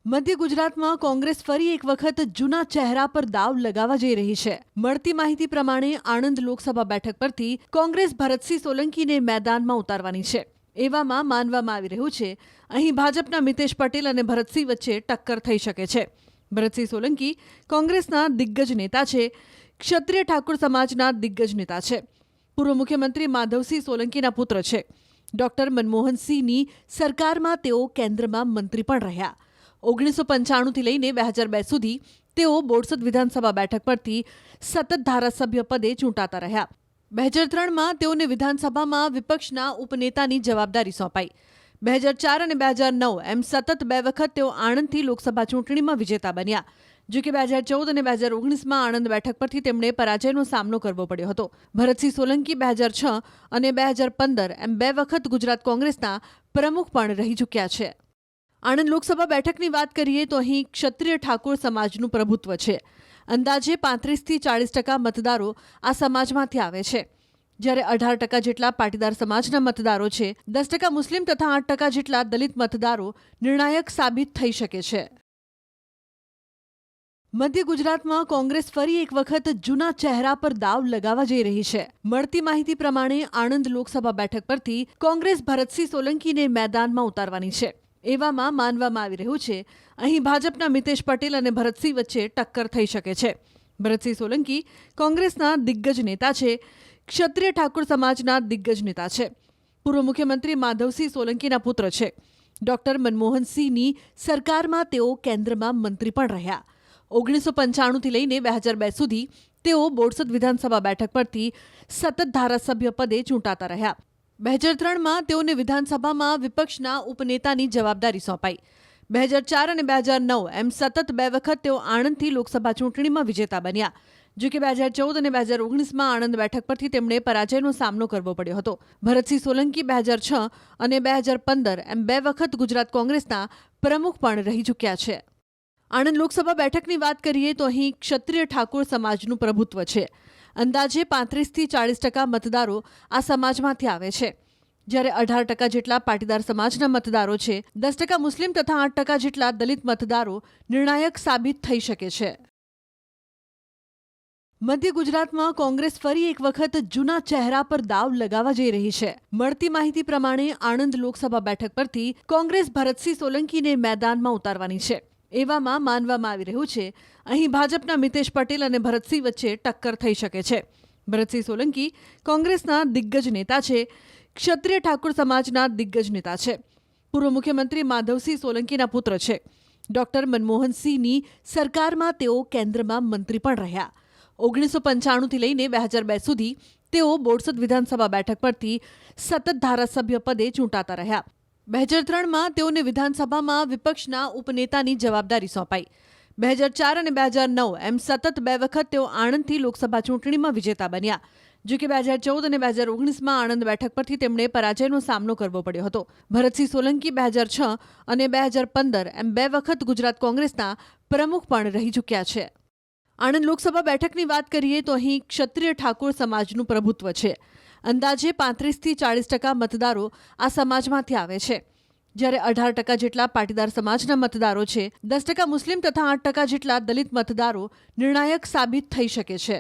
મધ્ય ગુજરાતમાં કોંગ્રેસ ફરી એક વખત જૂના ચહેરા પર દાવ લગાવવા જઈ રહી છે. મળતી માહિતી પ્રમાણે આણંદ લોકસભા બેઠક પરથી કોંગ્રેસ ભરતસિંહ સોલંકીને મેદાનમાં ઉતારવાની છે. એવામાં માનવામાં આવી રહ્યું છે અહીં ભાજપના મિતેશ પટેલ અને ભરતસિંહ વચ્ચે ટક્કર થઈ શકે છે. ભરતસિંહ સોલંકી કોંગ્રેસના દિગ્ગજ નેતા છે. ક્ષત્રિય ઠાકોર સમાજના દિગ્ગજ નેતા છે. પૂર્વ મુખ્યમંત્રી માધવસિંહ સોલંકીના પુત્ર છે. ડોક્ટર મનમોહનસિંહની સરકારમાં તેઓ કેન્દ્રમાં મંત્રી પણ રહ્યા. 1995થી લઈને 2002 સુધી તેઓ બોરસદ વિધાનસભા બેઠક પરથી સતત ધારાસભ્ય પદે ચૂંટાતા રહ્યા. 2003માં તેઓને વિધાનસભામાં વિપક્ષના ઉપનેતાની જવાબદારી સોંપાઈ. 2004 અને 2009 એમ સતત 2 વખત તેઓ આણંદથી લોકસભા ચૂંટણીમાં વિજેતા બન્યા. જો કે 2014 અને 2019માં આણંદ બેઠક પરથી તેમણે પરાજયનો સામનો કરવો પડ્યો હતો. ભરતસિંહ સોલંકી 2006 અને 2015 એમ 2 વખત ગુજરાત કોંગ્રેસના પ્રમુખ પણ રહી ચૂક્યા છે. આણંદ લોકસભા બેઠકની વાત કરીએ તો અહીં ક્ષત્રિય ઠાકોર સમાજનું પ્રભુત્વ છે. અંદાજે 35થી 40% મતદારો આ સમાજમાંથી આવે છે. જ્યારે 18% જેટલા પાટીદાર સમાજના મતદારો છે. 10% મુસ્લિમ તથા 8% જેટલા દલિત મતદારો નિર્ણાયક સાબિત થઈ શકે છે. મધ્ય ગુજરાતમાં કોંગ્રેસ ફરી એક વખત જૂના ચહેરા પર દાવ લગાવવા જઈ રહી છે. મળતી માહિતી પ્રમાણે આણંદ લોકસભા બેઠક પરથી કોંગ્રેસ ભરતસિંહ સોલંકીને મેદાનમાં ઉતારવાની છે. એવામાં માનવામાં આવી રહ્યું છે અહીં ભાજપના મિતેશ પટેલ અને ભરતસિંહ વચ્ચે ટક્કર થઈ શકે છે. ભરતસિંહ સોલંકી કોંગ્રેસના દિગ્ગજ નેતા છે. ક્ષત્રિય ઠાકોર સમાજના દિગ્ગજ નેતા છે. પૂર્વ મુખ્યમંત્રી માધવસિંહ સોલંકીના પુત્ર છે. ડોક્ટર મનમોહનસિંહની સરકારમાં તેઓ કેન્દ્રમાં મંત્રી પણ રહ્યા. 1995થી લઈને 2002 સુધી તેઓ બોરસદ વિધાનસભા બેઠક પરથી સતત ધારાસભ્ય પદે ચૂંટાતા રહ્યા. 2003માં તેઓને વિધાનસભામાં વિપક્ષના ઉપનેતાની જવાબદારી સોંપાઈ. 2004 અને 2009 એમ સતત 2 વખત તેઓ આણંદથી લોકસભા ચૂંટણીમાં વિજેતા બન્યા. જો કે 2014 અને 2019માં આણંદ બેઠક પરથી તેમણે પરાજયનો સામનો કરવો પડ્યો હતો. ભરતસિંહ સોલંકી 2006 અને 2015 એમ 2 વખત ગુજરાત કોંગ્રેસના પ્રમુખ પણ રહી ચૂક્યા છે. આણંદ લોકસભા બેઠકની વાત કરીએ તો અહીં ક્ષત્રિય ઠાકોર સમાજનું પ્રભુત્વ છે. અંદાજે 35થી 40% મતદારો આ સમાજમાંથી આવે છે. જ્યારે 18% જેટલા પાટીદાર સમાજના મતદારો છે. 10% મુસ્લિમ તથા 8% જેટલા દલિત મતદારો નિર્ણાયક સાબિત થઈ શકે છે. મધ્ય ગુજરાતમાં કોંગ્રેસ ફરી એક વખત જૂના ચહેરા પર દાવ લગાવવા જઈ રહી છે. મળતી માહિતી પ્રમાણે આણંદ લોકસભા બેઠક પરથી કોંગ્રેસ ભરતસિંહ સોલંકીને મેદાનમાં ઉતારવાની છે. એવામાં માનવામાં આવી રહ્યું છે અહીં ભાજપના મિતેશ પટેલ અને ભરતસિંહ વચ્ચે ટક્કર થઈ શકે છે. ભરતસિંહ સોલંકી કોંગ્રેસના દિગ્ગજ નેતા છે. ક્ષત્રિય ઠાકોર સમાજના દિગ્ગજ નેતા છે. પૂર્વ મુખ્યમંત્રી માધવસિંહ સોલંકીના પુત્ર છે. ડોક્ટર મનમોહનસિંહની સરકારમાં તેઓ કેન્દ્રમાં મંત્રી પણ રહ્યા. 1995થી લઈને 2002 સુધી તેઓ બોરસદ વિધાનસભા બેઠક પરથી સતત ધારાસભ્ય પદે ચૂંટાતા રહ્યા. 2003માં તેઓને વિધાનસભામાં વિપક્ષના ઉપનેતાની જવાબદારી સોંપાઈ. 2004 અને 2009 એમ સતત 2 વખત તેઓ આણંદથી લોકસભા ચૂંટણીમાં વિજેતા બન્યા. જો કે 2014 અને 2019માં આણંદ બેઠક પરથી તેમણે પરાજયનો સામનો કરવો પડ્યો હતો. ભરતસિંહ સોલંકી 2006 અને 2015 એમ 2 વખત ગુજરાત કોંગ્રેસના પ્રમુખ પણ રહી ચૂક્યા છે. આણંદ લોકસભા બેઠકની વાત કરીએ તો અહીં ક્ષત્રિય ઠાકોર સમાજનું પ્રભુત્વ છે. અંદાજે 35થી 40% મતદારો આ સમાજમાંથી આવે છે. જ્યારે 18% જેટલા પાટીદાર સમાજના મતદારો છે. 10% મુસ્લિમ તથા 8% જેટલા દલિત મતદારો નિર્ણાયક સાબિત થઈ શકે છે.